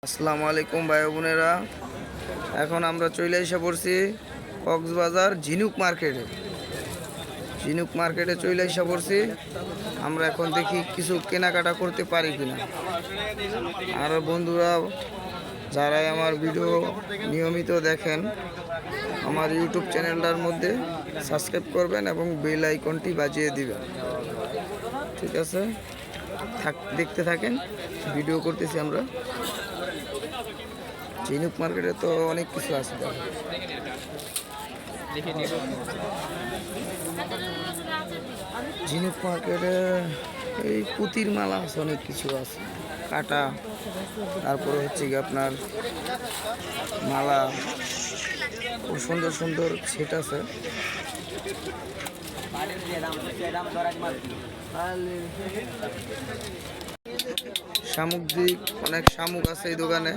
আসসালামু আলাইকুম ভাই বোনেরা, এখন আমরা চলে এসে পড়ছি কক্সবাজার ঝিনুক মার্কেটে চলে এসে পড়ছি। আমরা এখন দেখি কিছু কেনাকাটা করতে পারি কিনা। আর বন্ধুরা যারাই আমার ভিডিও নিয়মিত দেখেন, আমার ইউটিউব চ্যানেলটার মধ্যে সাবস্ক্রাইব করবেন এবং বেল আইকনটি বাজিয়ে দিবেন। ঠিক আছে, দেখতে থাকেন, ভিডিও করতেছি আমরা। ঝিনুক মার্কেটে তো অনেক কিছু আছে। ঝিনুক মার্কেটে এই পুঁতির মালা আছে, অনেক কিছু আছে, কাটা, তারপরে হচ্ছে কি আপনার মালা, খুব সুন্দর সুন্দর সেট আছে। সামুদ্রিক অনেক শামুক আছে এই দোকানে।